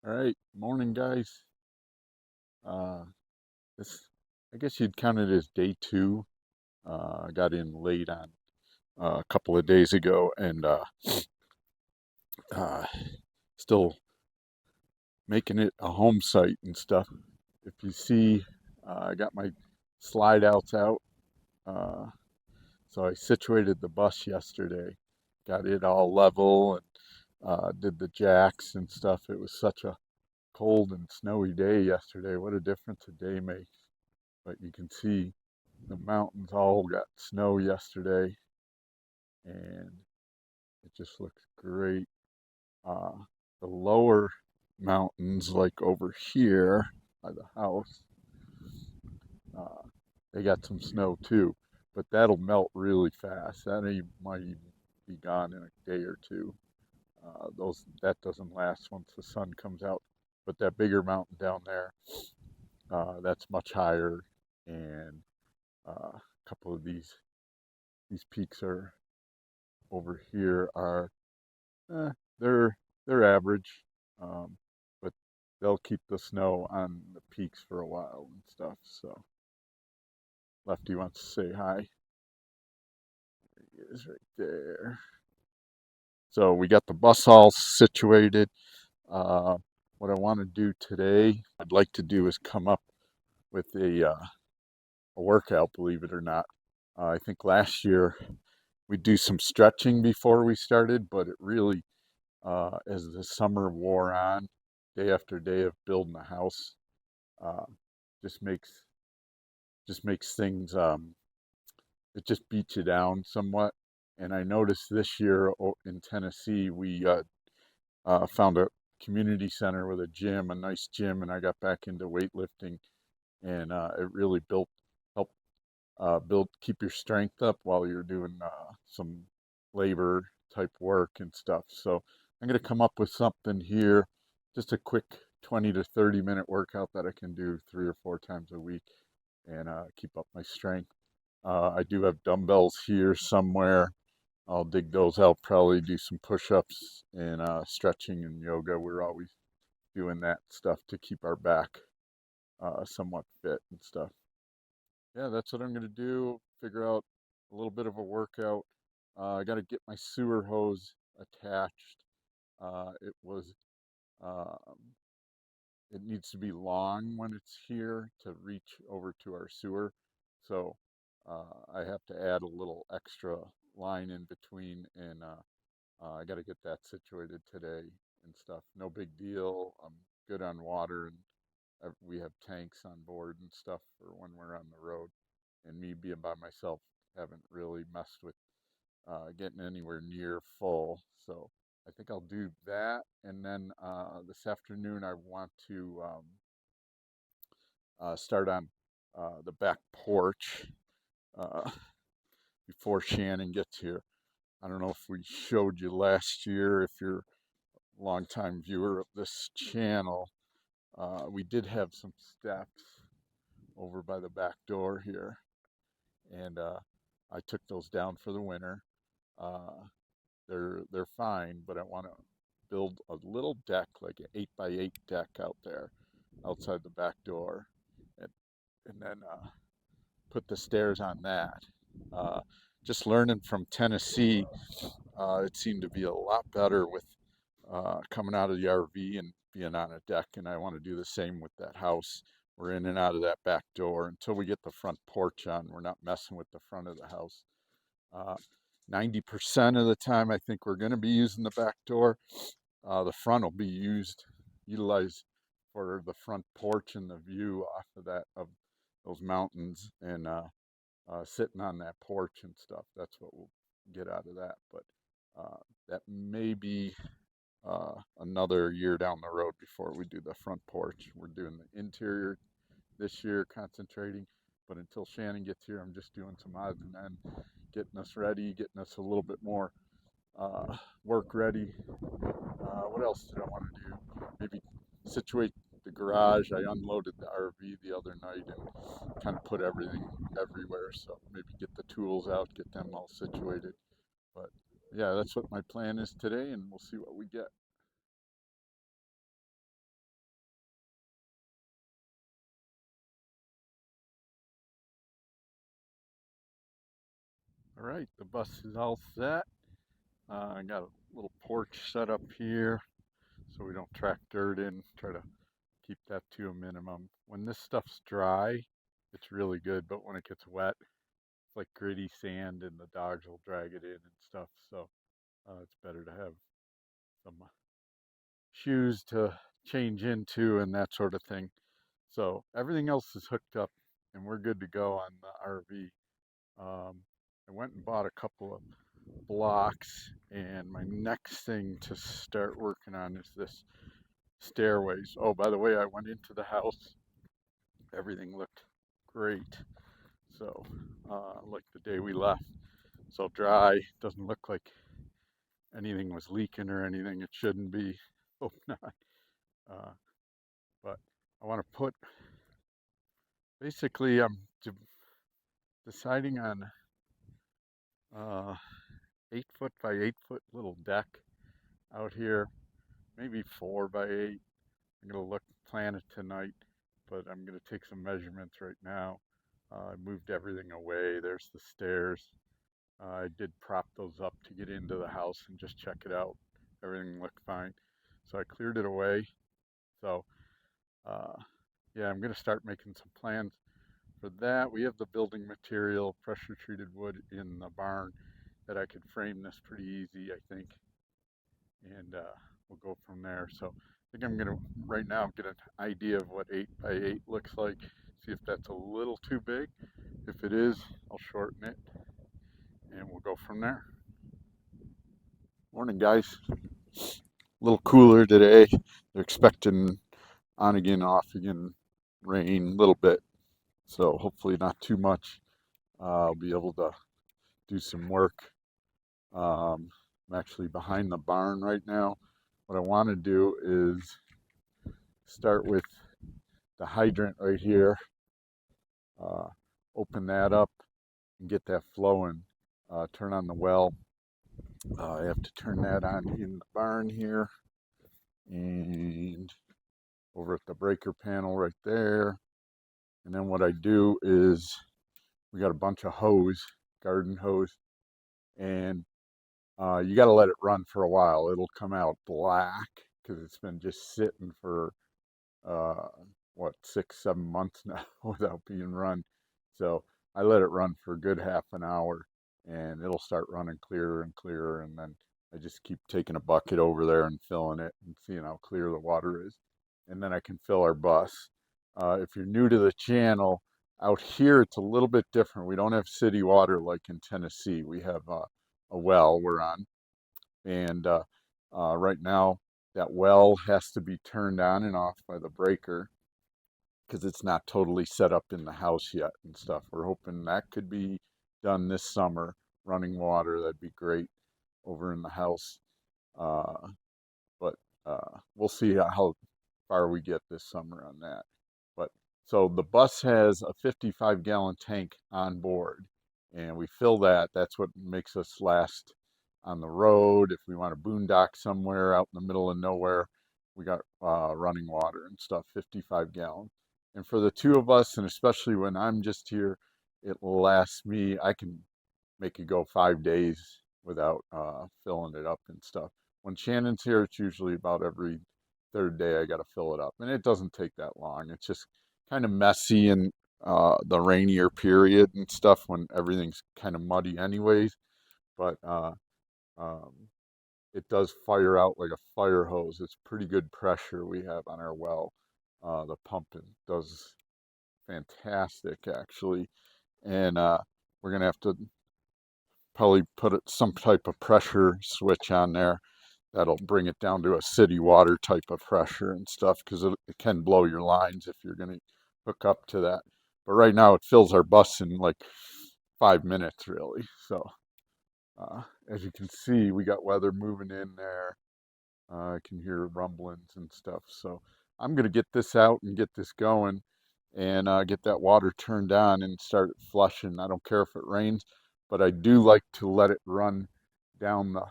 All right, morning, guys. Uh, this, I guess you'd count it as day two. I got in late on a couple of days ago, and uh, still making it a home site and stuff. If you see, I got my slide outs out. Uh, so I situated the bus yesterday, got it all level, and did the jacks and stuff. It was such a cold and snowy day yesterday. What a difference a day makes. But you can see the mountains all got snow yesterday, and it just looks great. Uh, the lower mountains, like over here by the house, uh, they got some snow too, but that'll melt really fast. Might even be gone in a day or two. Those that doesn't last once the sun comes out. But that bigger mountain down there, that's much higher, and a couple of these peaks are over here are eh, they're average, um, but they'll keep the snow on the peaks for a while and stuff. So Lefty wants to say hi. He is right there. So we got the bus all situated. Uh, what I want to do today, I'd like to do is come up with a workout. Believe it or not, I think last year we do some stretching before we started, but it really as the summer wore on, day after day of building a house, uh, just makes things it just beats you down somewhat. And I noticed this year in Tennessee, we found a community center with a gym, a nice gym, and I got back into weightlifting, and it really helped build keep your strength up while you're doing some labor type work and stuff. So I'm going to come up with something here, just a quick 20 to 30-minute workout that I can do 3 or 4 times a week and keep up my strength. I do have dumbbells here somewhere. I'll dig those out, probably do some push-ups and stretching and yoga. We're always doing that stuff to keep our back somewhat fit and stuff. Yeah, that's what I'm gonna do. Figure out a little bit of a workout. I got to get my sewer hose attached. It was, um, it needs to be long when it's here to reach over to our sewer. So I have to add a little extra line in between, and I got to get that situated today and stuff. No big deal. I'm good on water, and we have tanks on board and stuff for when we're on the road. And me being by myself, haven't really messed with getting anywhere near full. So I think I'll do that. And then this afternoon, I want to start on the back porch uh, before Shannon gets here. I don't know if we showed you last year, if you're a longtime viewer of this channel. We did have some steps over by the back door here, and I took those down for the winter. Uh, they're fine, but I want to build a little deck, like an 8x8 deck out there, outside the back door, and then put the stairs on that. Uh, just learning from Tennessee, it seemed to be a lot better with coming out of the RV and being on a deck, and I want to do the same with that house. We're in and out of that back door until we get the front porch on. We're not messing with the front of the house. Uh, 90% of the time, I think we're going to be using the back door. The front will be utilized for the front porch and the view off of those mountains, and sitting on that porch and stuff. That's what we'll get out of that. But that may be another year down the road before we do the front porch. We're doing the interior this year, concentrating. But until Shannon gets here, I'm just doing some odds and ends, getting us ready, getting us a little bit more work ready. What else did I want to do? Maybe situate the garage. I unloaded the RV the other night and kind of put everything everywhere. So maybe get the tools out, get them all situated. But yeah, that's what my plan is today, and we'll see what we get. Alright, the bus is all set. I got a little porch set up here so we don't track dirt in. Try to keep that to a minimum. When this stuff's dry, it's really good, but when it gets wet, it's like gritty sand and the dogs will drag it in and stuff. So it's better to have some shoes to change into and that sort of thing. So everything else is hooked up and we're good to go on the RV. Um, I went and bought a couple of blocks, and my next thing to start working on is this stairways. Oh, by the way, I went into the house. Everything looked great. So, like the day we left. So dry, doesn't look like anything was leaking or anything. It shouldn't be. Hope not. Uh, but I want to put, basically, I'm deciding on uh, 8 foot by 8 foot little deck out here, maybe 4 by 8. I'm gonna plan it tonight, but I'm gonna take some measurements right now. I moved everything away. There's the stairs. I did prop those up to get into the house and just check it out. Everything looked fine. So I cleared it away. So uh, yeah, I'm gonna start making some plans for that. We have the building material, pressure treated wood in the barn that I could frame this pretty easy, I think. And we'll go from there. So I think I'm gonna right now get an idea of what 8 by 8 looks like. See if that's a little too big. If it is, I'll shorten it, and we'll go from there. Morning, guys. A little cooler today. They're expecting on again, off again rain a little bit. So hopefully not too much. I'll be able to do some work. I'm actually behind the barn right now. What I want to do is start with the hydrant right here, uh, open that up and get that flowing, turn on the well. I have to turn that on in the barn here and over at the breaker panel right there. And then what I do is we got a bunch of hose, garden hose, and you got to let it run for a while. It'll come out black because it's been just sitting for uh, what, 6, 7 months now without being run. So I let it run for a good half an hour and it'll start running clearer and clearer. And then I just keep taking a bucket over there and filling it and seeing how clear the water is. And then I can fill our bus. If you're new to the channel, out here it's a little bit different. We don't have city water like in Tennessee. We have a well we're on. And right now, that well has to be turned on and off by the breaker because it's not totally set up in the house yet and stuff. We're hoping that could be done this summer, running water. That'd be great over in the house. Uh, but we'll see how far we get this summer on that. But so the bus has a 55-gallon tank on board, and we fill that. That's what makes us last on the road. If we want to boondock somewhere out in the middle of nowhere, we got running water and stuff, 55 gallons. And for the two of us, and especially when I'm just here, it will last me. I can make it go 5 days without filling it up and stuff. When Shannon's here, it's usually about every third day I got to fill it up, and it doesn't take that long. It's just kind of messy in the rainier period and stuff when everything's kind of muddy, anyways. But um, it does fire out like a fire hose. It's pretty good pressure we have on our well. The pumping does fantastic, actually, and we're gonna have to probably put some type of pressure switch on there that'll bring it down to a city water type of pressure and stuff because it can blow your lines if you're going to hook up to that. But right now it fills our bus in like 5 minutes, really. So as you can see, we got weather moving in there. I can hear rumblings and stuff. So I'm going to get this out and get this going and get that water turned on and start flushing. I don't care if it rains, but I do like to let it run down the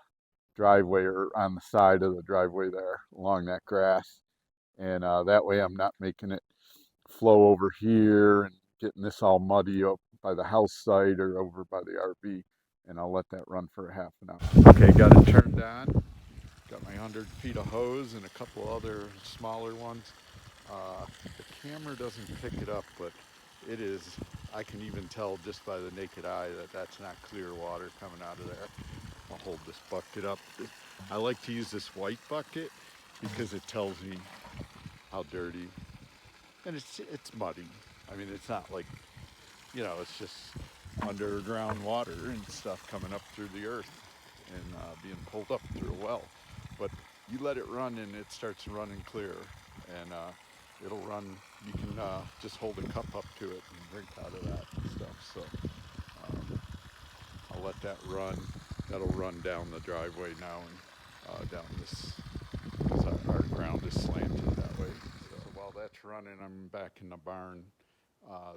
driveway or on the side of the driveway there along that grass. And that way I'm not making it flow over here and getting this all muddy up by the house site or over by the RV. and I'll let that run for a half an hour. Okay, got it turned on. Got my 100 feet of hose and a couple other smaller ones. The camera doesn't pick it up, but it is, I can even tell just by the naked eye that that's not clear water coming out of there. I'll hold this bucket up. I like to use this white bucket because it tells me how dirty, and it's muddy. I mean, it's not like, it's just underground water and stuff coming up through the earth and being pulled up through a well. But you let it run and it starts running clear, and it'll run. You can just hold a cup up to it and drink out of that and stuff. So I'll let that run. That'll run down the driveway now and down this, because our ground is slanted that way. So while that's running, I'm back in the barn.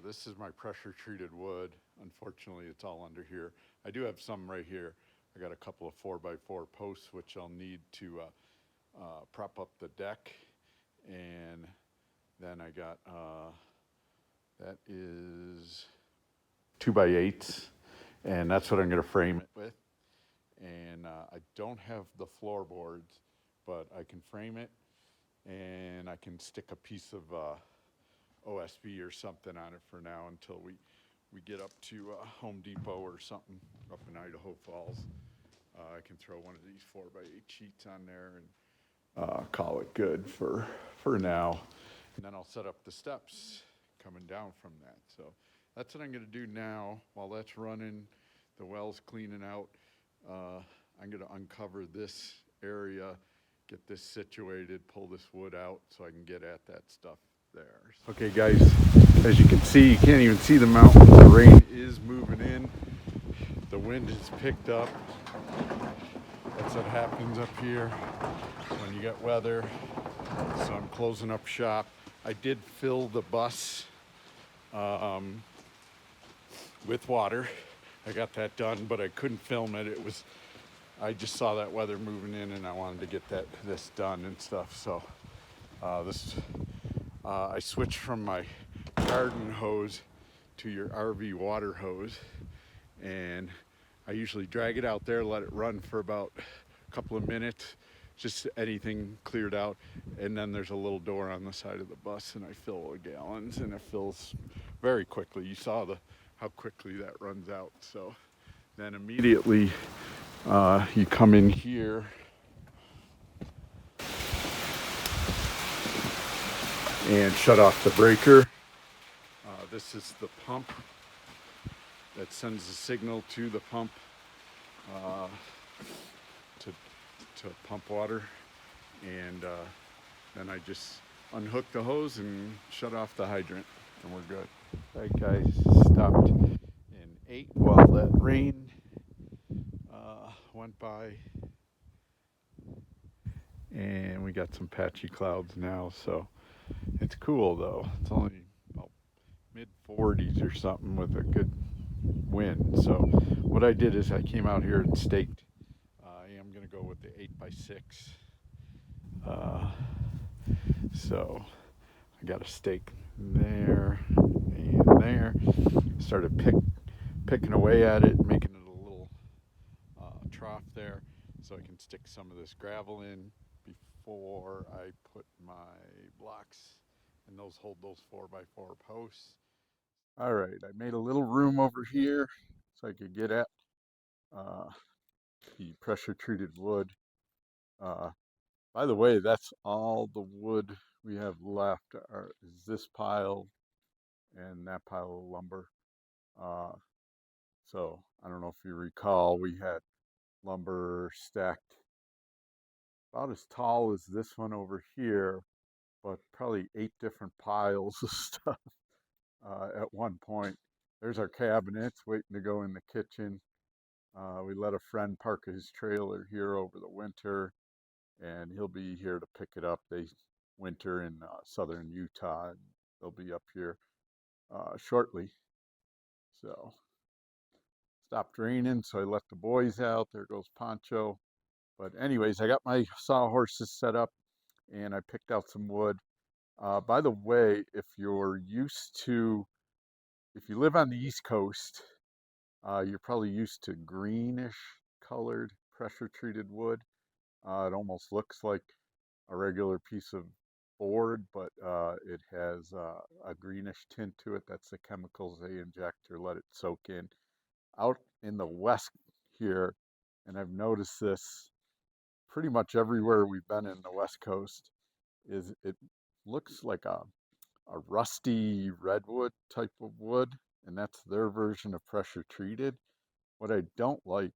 This is my pressure treated wood. Unfortunately, it's all under here. I do have some right here. I got a couple of 4x4 posts, which I'll need to prop up the deck. And then I got, that is 2x8s, and that's what I'm gonna frame it with. And I don't have the floorboards, but I can frame it, and I can stick a piece of OSB or something on it for now until we get up to Home Depot or something up in Idaho Falls. I can throw one of these 4x8 sheets on there and call it good for now. And then I'll set up the steps coming down from that. So that's what I'm gonna do now. While that's running, the well's cleaning out, I'm gonna uncover this area, get this situated, pull this wood out so I can get at that stuff there. Okay guys, as you can see, you can't even see the mountains. The rain is moving in. The wind has picked up. That's what happens up here when you get weather. So I'm closing up shop. I did fill the bus with water. I got that done, but I couldn't film it. I just saw that weather moving in and I wanted to get this done and stuff. So I switched from my garden hose to your RV water hose, and I usually drag it out there, let it run for about a couple of minutes, just anything cleared out, and then there's a little door on the side of the bus and I fill the gallons, and it fills very quickly. You saw how quickly that runs out. So then immediately you come in here and shut off the breaker. This is the pump that sends the signal to the pump to pump water, and then I just unhook the hose and shut off the hydrant and we're good. Alright guys, stopped and ate while that rain went by, and we got some patchy clouds now, so it's cool though. It's only about mid-40s or something with a good wind. So what I did is I came out here and staked. I am gonna go with the 8x6. So I got a stake there and there. Started picking away at it, making it a little trough there so I can stick some of this gravel in before I put my blocks, and those hold those 4x4 posts. All right, I made a little room over here so I could get at the pressure treated wood. By the way, that's all the wood we have left is this pile and that pile of lumber. So I don't know if you recall, we had lumber stacked about as tall as this one over here, but probably 8 different piles of stuff at one point. There's our cabinets waiting to go in the kitchen. We let a friend park his trailer here over the winter, and he'll be here to pick it up. They winter in southern Utah, and they'll be up here shortly. So stopped raining, so I let the boys out. There goes Poncho. But anyways, I got my sawhorses set up and I picked out some wood. By the way, if you live on the East Coast You're probably used to greenish colored pressure treated wood. It almost looks like a regular piece of board, but it has a greenish tint to it. That's the chemicals they inject or let it soak in. Out in the west here, and I've noticed this pretty much everywhere we've been in the West Coast, is it looks like a rusty redwood type of wood, and that's their version of pressure treated. What I don't like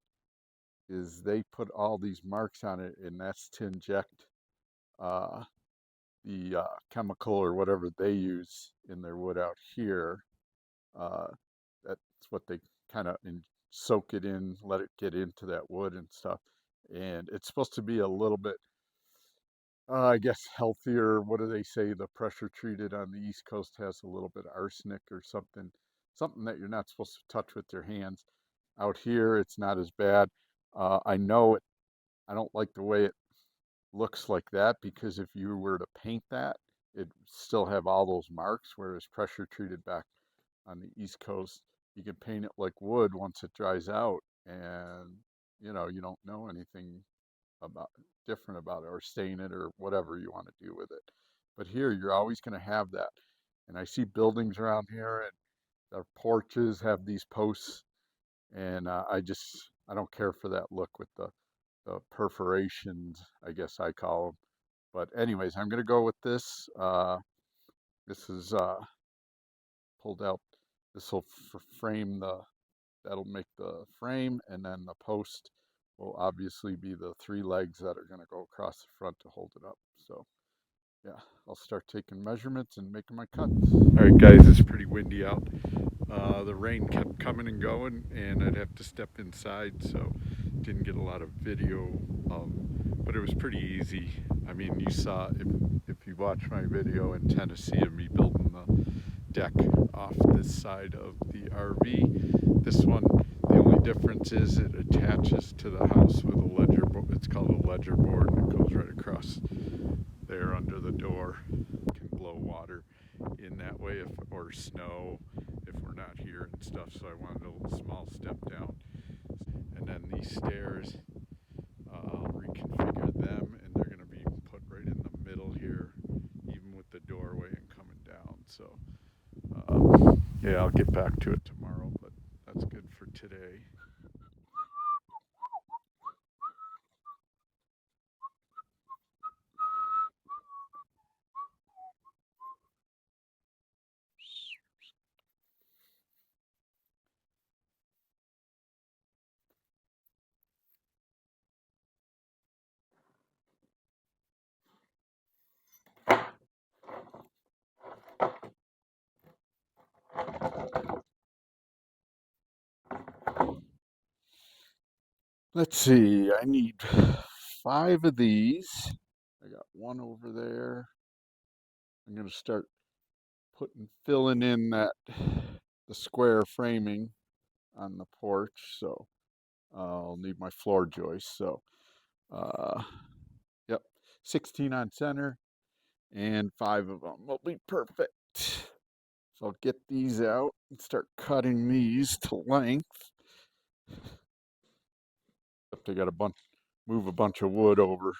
is they put all these marks on it, and that's to inject uh, the chemical or whatever they use in their wood out here. Uh, that's what they kind of soak it in, let it get into that wood and stuff. And it's supposed to be a little bit, I guess, healthier. What do they say? The pressure treated on the East Coast has a little bit of arsenic or something, something that you're not supposed to touch with your hands. Out here, it's not as bad. I know it. I don't like the way it looks like that because if you were to paint that, it'd still have all those marks, whereas pressure treated back on the East Coast, you can paint it like wood once it dries out, and you don't know anything about different about it or stain it or whatever you want to do with it. But here, you're always going to have that. And I see buildings around here, and their porches have these posts, and I don't care for that look with the perforations, I guess I call them. But anyways, I'm gonna go with this. This is pulled out. This will frame that'll make the frame, and then the post will obviously be the three legs that are gonna go across the front to hold it up. So yeah, I'll start taking measurements and making my cuts. All right, guys, it's pretty windy out. The rain kept coming and going, and I'd have to step inside, so didn't get a lot of video, but it was pretty easy. I mean, you saw, if you watch my video in Tennessee of me building the deck off this side of the RV, this one, the only difference is it attaches to the house with a ledger board. It's called a ledger board, and it goes right across there under the door. Can blow water in that way, if or snow if we're not here and stuff. So I wanted a little small step down, and then these stairs, I'll reconfigure them, and they're going to be put right in the middle here, even with the doorway and coming down. So yeah, I'll get back to it tomorrow, but that's good for today. Let's see, I need 5 of these. I got one over there. I'm going to start filling in the square framing on the porch. So I'll need my floor joist. So uh, yep, 16 on center, and 5 of them will be perfect. So I'll get these out and start cutting these to length. I got move a bunch of wood over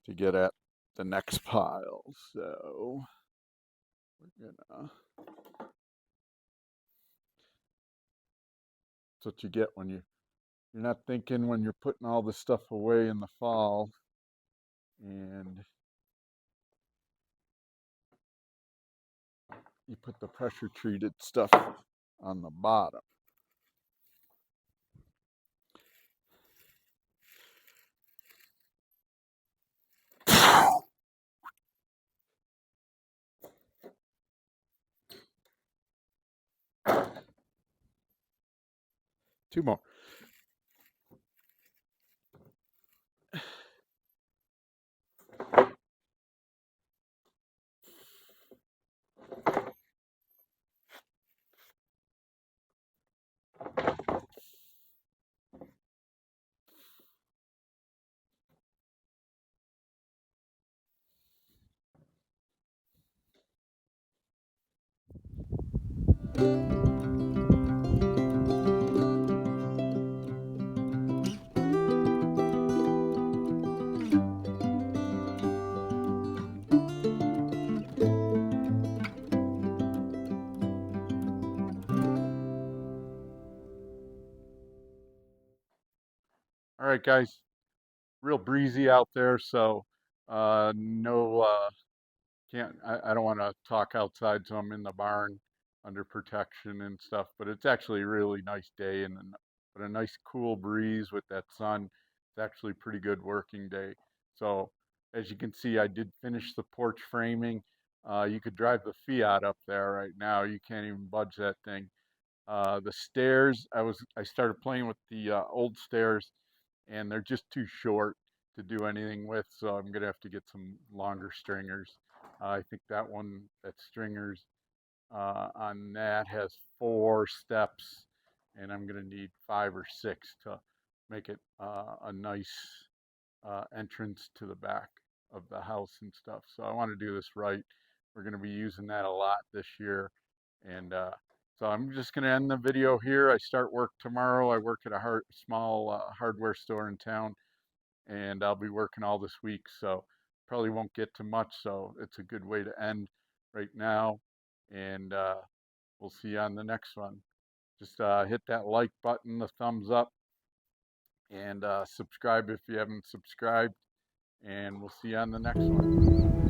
to get at the next pile. So we're gonna. That's what you get when you're not thinking when you're putting all this stuff away in the fall, and you put the pressure treated stuff on the bottom. Two more. right, guys. Real breezy out there, so no, can't. I don't want to talk outside, so I'm in the barn under protection and stuff. But it's actually a really nice day, and but a nice cool breeze with that sun. It's actually a pretty good working day. So as you can see, I did finish the porch framing. You could drive the Fiat up there right now. You can't even budge that thing. The stairs, I started playing with the old stairs, and they're just too short to do anything with, so I'm gonna have to get some longer stringers. I think that stringers on that has 4 steps, and I'm gonna need 5 or 6 to make it a nice entrance to the back of the house and stuff. So I want to do this right. We're going to be using that a lot this year. And so I'm just going to end the video here. I start work tomorrow. I work at a small hardware store in town, and I'll be working all this week. So probably won't get to much. So it's a good way to end right now. And we'll see you on the next one. Just hit that like button, the thumbs up, and subscribe if you haven't subscribed, and we'll see you on the next one.